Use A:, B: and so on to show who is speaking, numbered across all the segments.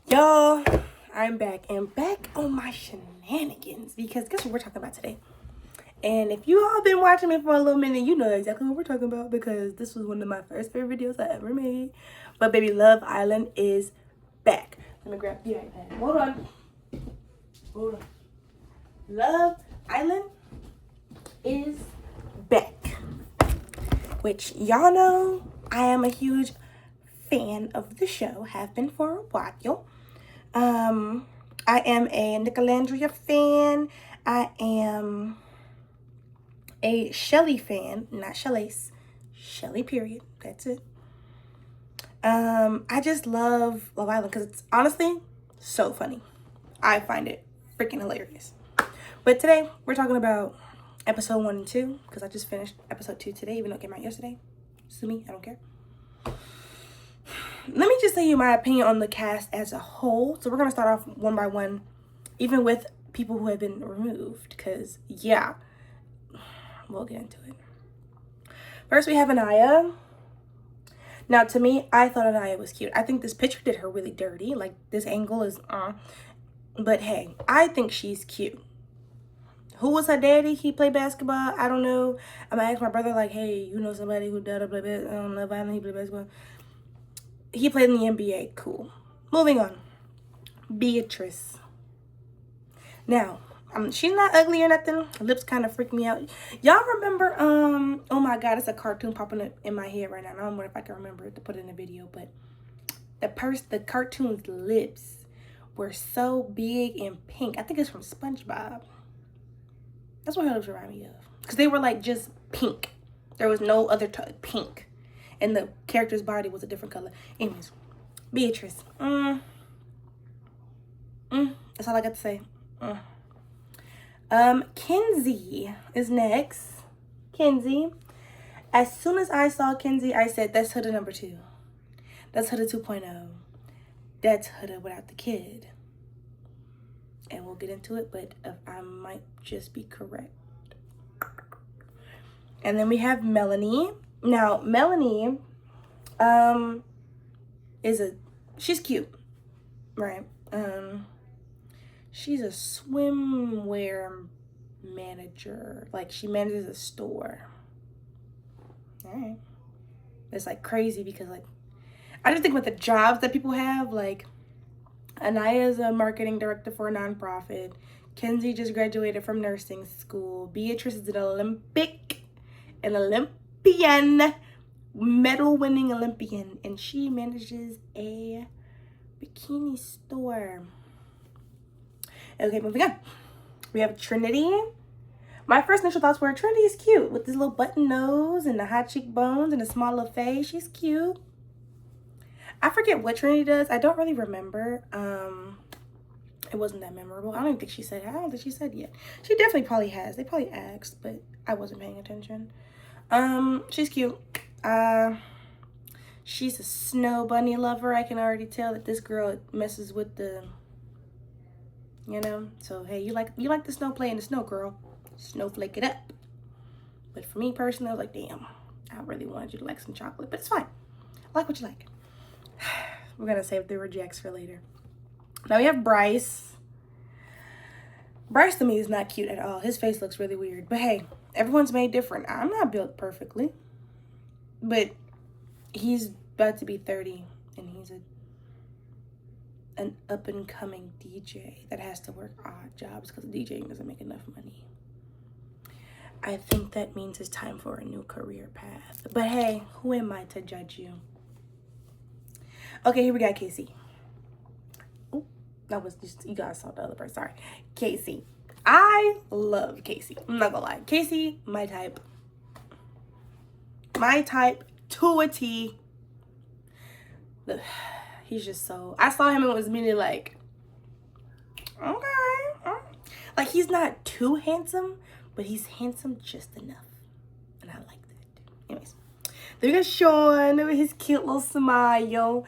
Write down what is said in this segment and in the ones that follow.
A: Y'all, I'm back and back on my shenanigans because guess what we're talking about today? And if you all been watching me for a little minute, you know exactly what we're talking about because this was one of my first favorite videos I ever made. But baby, Love Island is back. Let me grab the iPad. Hold on. Love Island is back. Which y'all know I am a huge fan of the show, have been for a while. I am a Nicolandria fan. I am a Shelly fan, not Shelley's. Shelly, period. That's it. I just love Love Island because it's honestly so funny. I find it freaking hilarious. But today we're talking about episode 1 and 2 because I just finished episode 2 today, even though it came out yesterday. Sue me, I don't care. Let me just tell you my opinion on the cast as a whole. So we're going to start off one by one, even with people who have been removed. Because, yeah, we'll get into it. First, we have Anaya. Now, to me, I thought Anaya was cute. I think this picture did her really dirty. Like, this angle is, But, hey, I think she's cute. Who was her daddy? He played basketball? I don't know. I'm going to ask my brother, like, hey, you know somebody who did Love Island? He played basketball. He played in the NBA. Cool. Moving on. Beatrice. Now, she's not ugly or nothing. Her lips kind of freak me out. Y'all remember, oh my God, it's a cartoon popping up in my head right now. I don't know if I can remember it to put it in a video, but the cartoon's lips were so big and pink. I think it's from SpongeBob. That's what her lips remind me of. Because they were like just pink. There was no other pink. And the character's body was a different color. Anyways, Beatrice. That's all I got to say. Kenzie is next. Kenzie. As soon as I saw Kenzie, I said, that's Huda number 2. That's Huda 2.0. That's Huda without the kid. And we'll get into it, but I might just be correct. And then we have Melanie. Now, Melanie, she's cute, right? She's a swimwear manager. Like, she manages a store. All right. It's, like, crazy because, like, I just think with the jobs that people have, like, Anaya is a marketing director for a nonprofit. Kenzie just graduated from nursing school. Beatrice is an Olympian, medal-winning Olympian, and she manages a bikini store. Okay, moving on. We have Trinity. My first initial thoughts were Trinity is cute with this little button nose and the high cheekbones and a small little face. She's cute. I forget what Trinity does. I don't really remember. It wasn't that memorable. I don't think she said yet. She definitely probably has. They probably asked, but I wasn't paying attention. She's cute. She's a snow bunny lover. I can already tell that this girl messes with the, so hey, you like the snow, play in the snow, girl. Snowflake it up. But for me personally, I was like, damn, I really wanted you to like some chocolate, but it's fine. I like what you like. We're gonna save the rejects for later. Now we have Bryce. Bryce to me is not cute at all. His face looks really weird, but hey, everyone's made different. I'm not built perfectly, but he's about to be 30 and he's an up-and-coming DJ that has to work odd jobs because DJing doesn't make enough money. I think that means it's time for a new career path. But hey, who am I to judge you? Okay, here we got Casey. Oh, that was just, you guys saw the other person. Sorry. Casey. I love Casey. I'm not gonna lie. Casey, my type. My type to a T. He's just so, I saw him and was immediately like, okay. Like, he's not too handsome, but he's handsome just enough. And I like that. Anyways, then we got Sean with his cute little smile.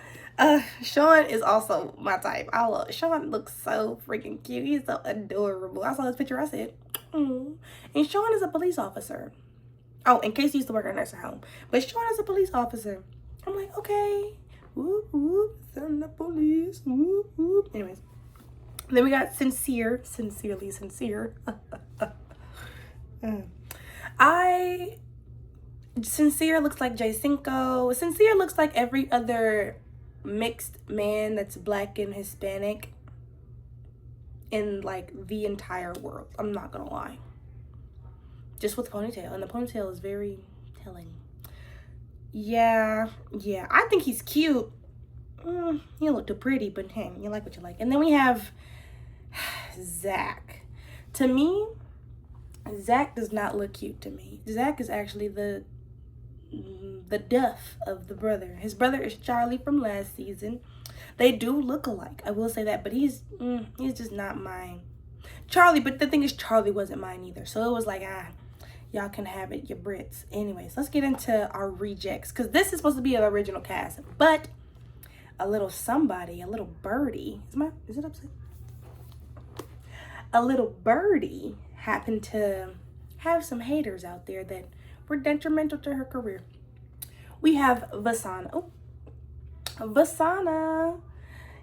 A: Sean is also my type. Sean looks so freaking cute. He's so adorable. I saw this picture, I said, and Sean is a police officer. Oh, and Casey used to work at a nursing home. But Sean is a police officer. I'm like, okay. Whoop, whoop, send the police. Aquarius. Whoop, whoop. Anyways. Then we got Sincere. Sincerely Sincere. Sincere looks like Jay Cinco. Sincere looks like every other mixed man that's black and Hispanic in like the entire world. I'm not gonna lie. Just with ponytail, and the ponytail is very telling. Yeah, I think he's cute. You look too pretty, but hey, you like what you like. And then we have Zach. To me, Zach does not look cute to me. Zach is actually the duff of the brother. His brother is Charlie from last season. They do look alike, I will say that, but he's just not mine. Charlie, but the thing is, Charlie wasn't mine either. So it was like, y'all can have it, your Brits. Anyways, let's get into our rejects, because this is supposed to be an original cast, but a little somebody, a little birdie. Is it upside? A little birdie happened to have some haters out there that were detrimental to her career. We have Vasana. Oh, Vasana.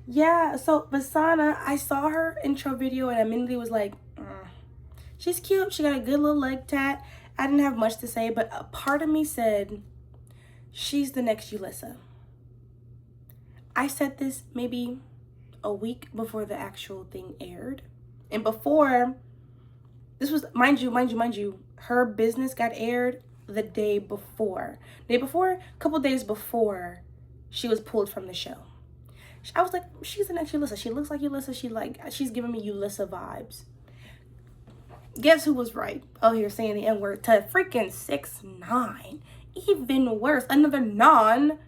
A: Yeah, so Vasana, I saw her intro video and immediately was like, she's cute. She got a good little leg tat. I didn't have much to say, but a part of me said, she's the next Yulissa. I said this maybe a week before the actual thing aired. And before, this was, mind you, her business got aired the day before. A couple days before she was pulled from the show. I was like, she's the next Yulissa. She looks like Yulissa. She's giving me Yulissa vibes. Guess who was right? Oh, here saying the N-word to freaking 6ix9ine. Even worse, another non-black.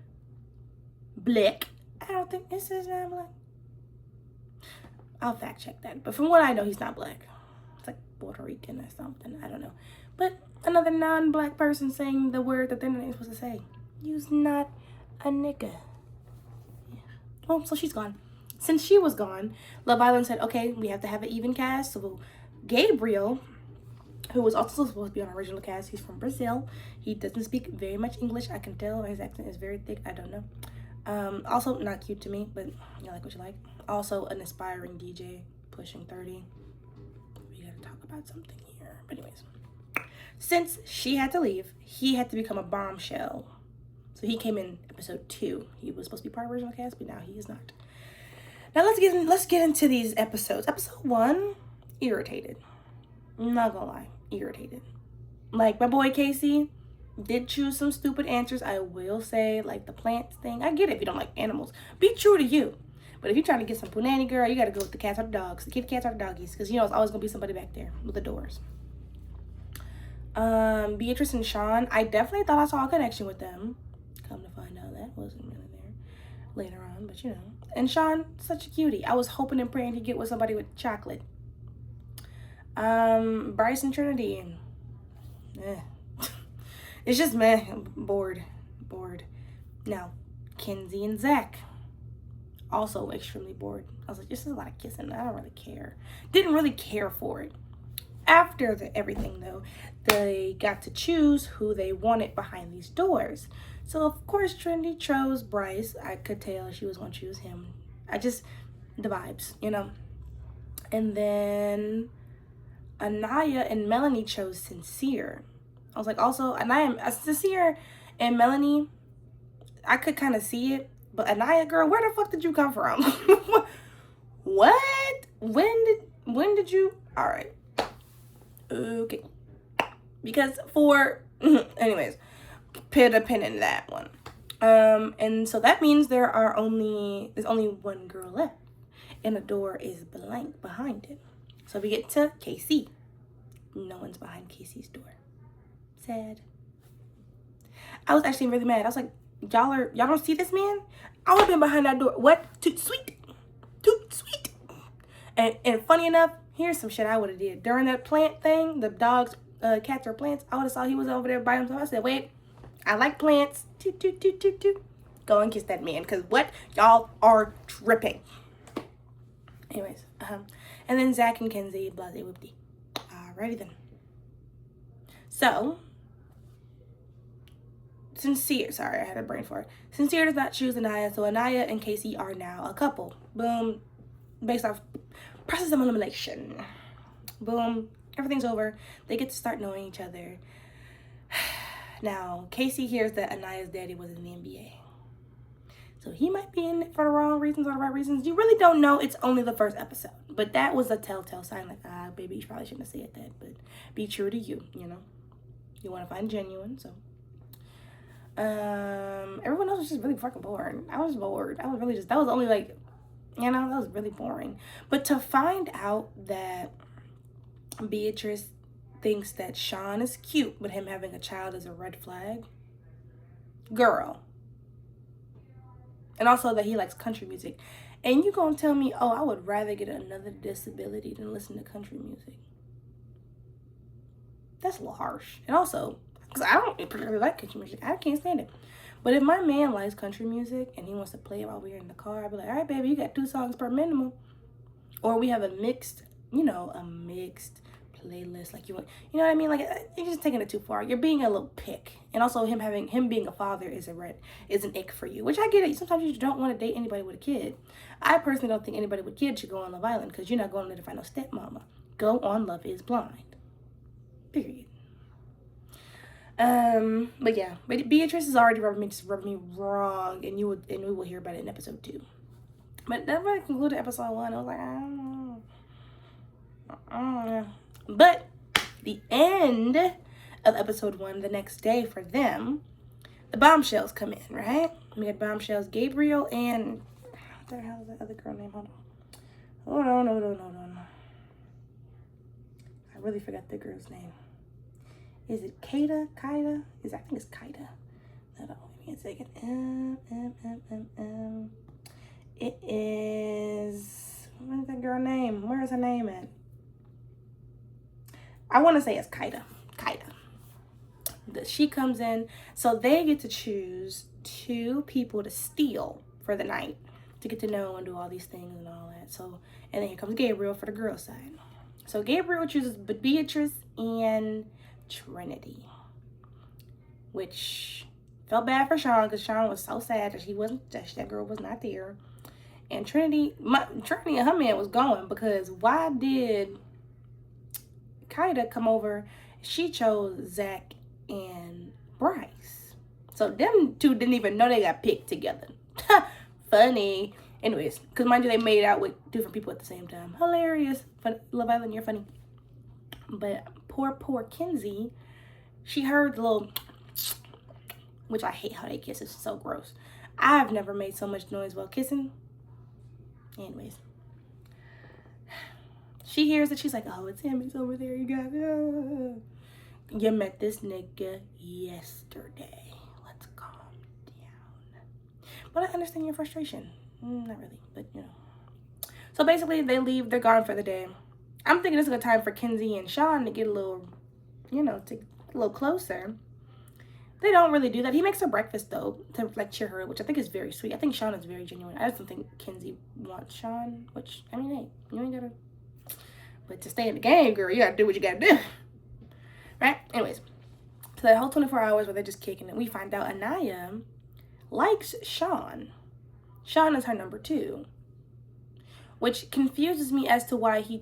A: I don't think this is not black. I'll fact check that. But from what I know, he's not black. It's like Puerto Rican or something. I don't know. But another non-black person saying the word that they're not supposed to say. You's not a nigga. Yeah. Oh, so she's gone. Since she was gone, Love Island said, okay, we have to have an even cast. So Gabriel, who was also supposed to be on original cast, he's from Brazil. He doesn't speak very much English. I can tell his accent is very thick. I don't know. Also not cute to me, but you like what you like. Also an aspiring DJ, pushing 30. We gotta talk about something here. But anyways, since she had to leave, he had to become a bombshell. So he came in episode 2. He was supposed to be part of original cast, but now he is not. Now let's get into these episodes. Episode 1, irritated. I'm not gonna lie, irritated. Like my boy Casey did choose some stupid answers. I will say, like the plants thing. I get it if you don't like animals. Be true to you. But if you're trying to get some punani, girl, you gotta go with the cats or the dogs. The kitty cats or the doggies. Because you know it's always gonna be somebody back there with the doors. Beatrice and Sean, I definitely thought I saw a connection with them. Come to find out that wasn't really there later on, but you know. And Sean, such a cutie. I was hoping and praying he'd get with somebody with chocolate. Bryce and Trinity. It's just meh. I'm bored. Now, Kenzie and Zach. Also extremely bored. I was like, this is a lot of kissing. I don't really care. Didn't really care for it. After everything, though, they got to choose who they wanted behind these doors. So, of course, Trinity chose Bryce. I could tell she was going to choose him. The vibes, you know. And then Anaya and Melanie chose Sincere. I was like, also, Anaya, Sincere and Melanie, I could kind of see it. But Anaya, girl, where the fuck did you come from? What? When did you? All right. Okay. Because anyways, put a pin in that one. And so that means there's only one girl left. And the door is blank behind it. So we get to KC. No one's behind Casey's door. Sad. I was actually really mad. I was like, y'all don't see this man? I would have been behind that door. What? Toot sweet. And funny enough, here's some shit I would have did. During that plant thing, the dogs, cats or plants, I would have saw he was over there by himself. I said, wait, I like plants. Toot, toot, toot, toot, toot. Go and kiss that man. Because what? Y'all are tripping. Anyways, and then Zach and Kenzie, blase whoopty. Alrighty then. So, Sincere, sorry, I had a brain fart. Sincere does not choose Anaya, so Anaya and Casey are now a couple. Boom. Based off process of elimination. Boom. Everything's over. They get to start knowing each other. Now, Casey hears that Anaya's daddy was in the NBA. So he might be in it for the wrong reasons or the right reasons. You really don't know. It's only the first episode. But that was a telltale sign. Like, baby, you probably shouldn't have said that. But be true to you, you know. You want to find genuine, so. Everyone else was just really fucking boring. I was bored. I was really just, that was only like, you know, that was really boring. But to find out that Beatrice thinks that Sean is cute, but him having a child is a red flag. Girl. And also that he likes country music. And you gonna tell me, oh, I would rather get another disability than listen to country music. That's a little harsh. And also, because I don't particularly like country music. I can't stand it. But if my man likes country music and he wants to play it while we're in the car, I'd be like, all right, baby, you got 2 songs per minimum. Or we have a mixed, you know, a mixed playlist. Like, you know what I mean? Like, you're just taking it too far. You're being a little pick. And also him being a father is an ick for you. Which I get it. Sometimes you don't want to date anybody with a kid. I personally don't think anybody with kids should go on Love Island because you're not going there to find no stepmama. Go on Love is Blind. Period. But yeah, but Beatrice has already rubbed me wrong, and we will hear about it in episode 2. But that really concluded episode 1. I was like, I don't know. But the end of episode 1, the next day for them, the bombshells come in, right? We had bombshells, Gabriel and what the hell is that other girl name? Hold on. I really forgot the girl's name. Is it Kaida? I think it's Kaida. Hold on, give me a second. It is, what is that girl name? Where is her name at? I want to say it's Kaida. She comes in, so they get to choose 2 people to steal for the night to get to know and do all these things and all that. So, and then here comes Gabriel for the girl side. So Gabriel chooses Beatrice and Trinity, which felt bad for Sean because Sean was so sad that that girl was not there. And Trinity and her man was going because why did Kaida come over? She chose Zach and Bryce. So them 2 didn't even know they got picked together. Funny. Anyways, because mind you, they made out with different people at the same time. Hilarious. Love Island, you're funny. But poor Kenzie, she heard the little, which I hate how they kiss. It's so gross. I've never made so much noise while kissing. Anyways, she hears it. She's like, oh, it's him. It's over there. You got you met this nigga yesterday. Let's calm down. But I understand your frustration. Not really, but you know. So basically, they leave. They're gone for the day. I'm thinking this is a time for Kenzie and Sean to get a little, you know, to a little closer. They don't really do that. He makes her breakfast, though, to, like, cheer her up, which I think is very sweet. I think Sean is very genuine. I just don't think Kenzie wants Sean, which, I mean, hey, you ain't gotta... But to stay in the game, girl, you gotta do what you gotta do. Right? Anyways. So that whole 24 hours where they're just kicking it, we find out Anaya likes Sean. Sean is her number 2. Which confuses me as to why she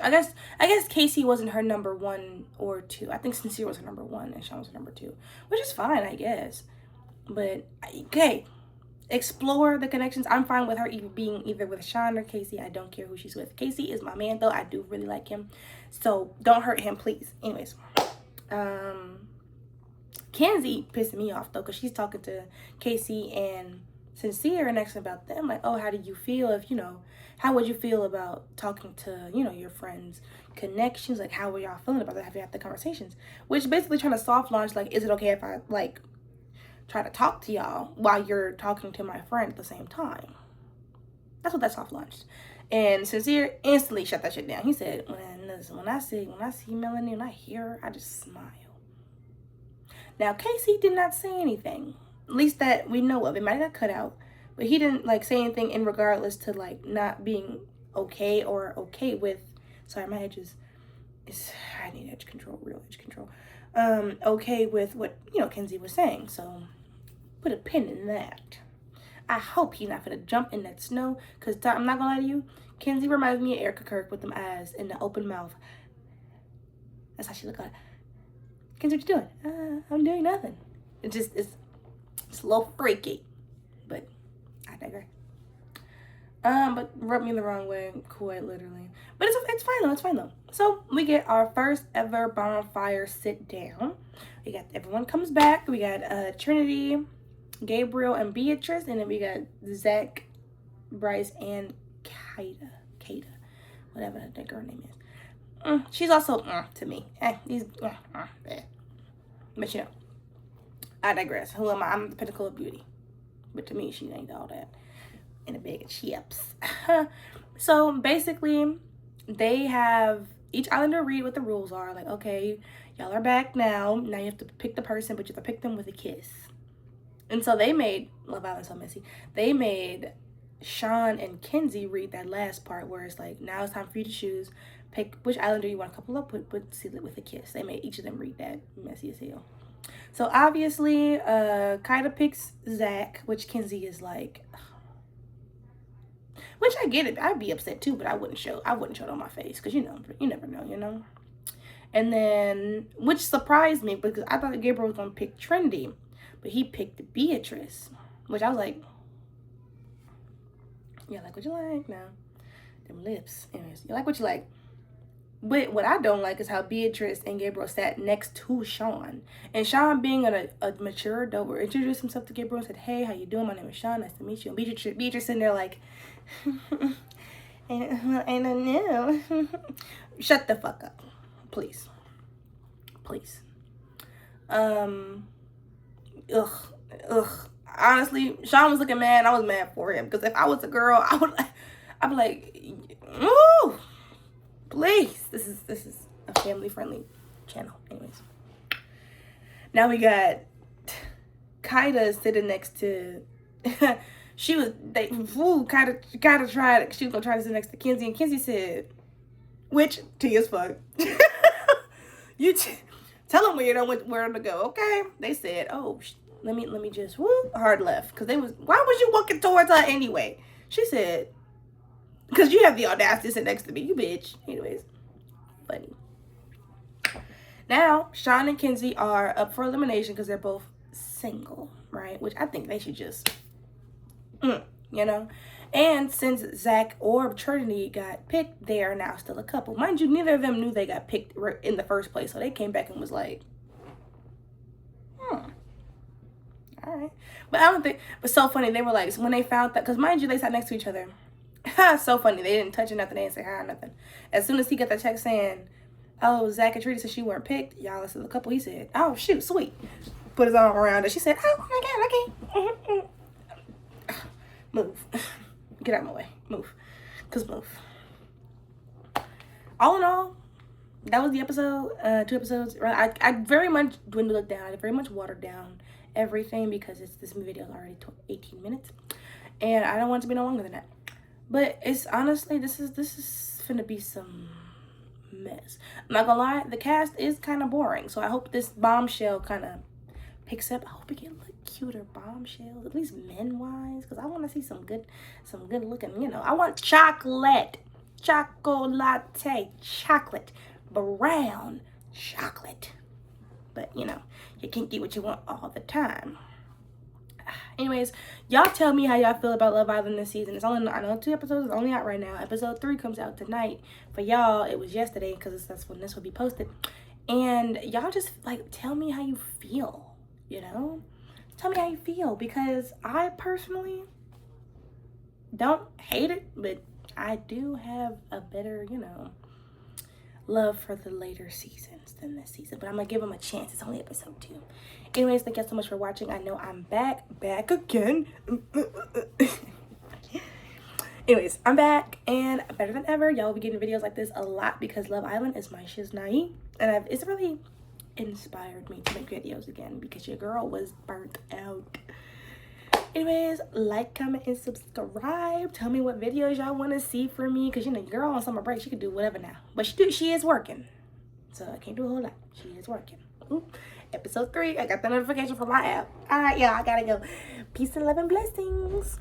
A: I guess Casey wasn't her number 1 or 2. I think Sincere was her number 1 and Sean was her number 2, which is fine, I guess. But okay, explore the connections. I'm fine with her being either with Sean or Casey. I don't care who she's with. Casey is my man, though. I do really like him, so don't hurt him, please. Anyways, Kenzie pissing me off though, because she's talking to Casey and Sincere and asking about them, like, oh, how do you feel if, you know, how would you feel about talking to, you know, your friends' connections? Like, how were y'all feeling about that? Have you had the conversations? Which basically trying to soft launch, like, is it okay if I, like, try to talk to y'all while you're talking to my friend at the same time? That's what that soft launched. And Sincere instantly shut that shit down. He said, when I see Melanie and I hear her, I just smile. Now, Casey did not say anything. At least that we know of. It might have got cut out. But he didn't, like, say anything in regardless to, like, not being okay or okay with... Sorry, my edges... I need edge control, real edge control. okay with what, you know, Kenzie was saying. So put a pin in that. I hope he's not gonna jump in that snow, because I'm not gonna lie to you, Kenzie reminds me of Erica Kirk with them eyes and the open mouth. That's how she look like. Kenzie, what you doing? I'm doing nothing. It's a little freaky, but I digress. But rubbed me the wrong way, quite literally. But it's fine though. It's fine though. So we get our first ever bonfire sit down. We got everyone comes back. We got Trinity, Gabriel, and Beatrice, and then we got Zach, Bryce, and Kada, whatever that girl name is. She's also to me. But you know, I digress. Who am I? I'm the pinnacle of beauty, but to me, she ain't all that. In a bag of chips. So basically, they have each islander read what the rules are. Like, okay, y'all are back now. Now you have to pick the person, but you have to pick them with a kiss. And so they made Love Island so messy. They made Sean and Kenzie read that last part where it's like, now it's time for you to choose. Pick which islander you want to couple up with, but seal it with a kiss. They made each of them read that, messy as hell. So obviously, Kaida picks Zach, which Kenzie is like, which I get it. I'd be upset too, but I wouldn't show it on my face, because you know, you never know, you know. And then, which surprised me, because I thought Gabriel was gonna pick Trinity, but he picked Beatrice, which I was like, yeah, like what you like now, them lips. Anyways, you like what you like. But what I don't like is how Beatrice and Gabriel sat next to Sean. And Sean, being a mature adult, introduced himself to Gabriel and said, hey, how you doing? My name is Sean. Nice to meet you. And Beatrice sitting there like, I don't know. Shut the fuck up. Please. Please. Ugh. Honestly, Sean was looking mad. I was mad for him. Because if I was a girl, I'd be like, ooh. Please, this is a family-friendly channel. Anyways, now we got Kaida sitting next to. Kaida tried. She was gonna try to sit next to Kenzie, and Kenzie said, "Which T as fuck." Tell them where you know where to go, okay? They said, "Oh, let me just hard left," because they was. Why was you walking towards her anyway? She said, because you have the audacity to sit next to me, you bitch. Anyways, funny. Now, Sean and Kenzie are up for elimination because they're both single, right? Which I think they should just, you know? And since Zach or Trinity got picked, they are now still a couple. Mind you, neither of them knew they got picked in the first place. So they came back and was like, all right. But I don't think, but so funny. They were like, when they found that, because mind you, they sat next to each other. So funny. They didn't touch it, nothing. They didn't say hi or nothing. As soon as he got that check saying, oh, Zach and Trinity said she weren't picked, y'all listen to the couple, he said, oh, shoot, sweet. Put his arm around her. She said, oh, my God, okay. Move. Get out of my way. Move. Because move. All in all, that was the episode. 2 episodes. I very much dwindled it down. I very much watered down everything because this video is already 18 minutes. And I don't want it to be no longer than that. But it's honestly, this is finna be some mess. I'm not gonna lie, the cast is kind of boring. So I hope this bombshell kind of picks up. I hope we get a little cuter bombshells, at least men-wise, because I want to see some good looking, you know. I want chocolate, brown chocolate. But, you know, you can't get what you want all the time. Anyways, y'all tell me how y'all feel about Love Island this season. It's only, I know 2 episodes is only out right now. Episode 3 comes out tonight. For y'all, it was yesterday because that's when this will be posted. And y'all just, like, tell me how you feel, you know? Tell me how you feel, because I personally don't hate it, but I do have a better, you know, love for the later seasons than this season. But I'm going to give them a chance. It's only episode 2. Anyways, thank you so much for watching. I know I'm back again. Anyways, I'm back and better than ever. Y'all will be getting videos like this a lot because Love Island is my shiznai. And it's really inspired me to make videos again because your girl was burnt out. Anyways, like, comment, and subscribe. Tell me what videos y'all want to see from me, because you know your girl on summer break, she can do whatever now, but she is working, so I can't do a whole lot. She is working. Episode 3. I got the notification from my app. All right, y'all. I gotta go. Peace and love and blessings.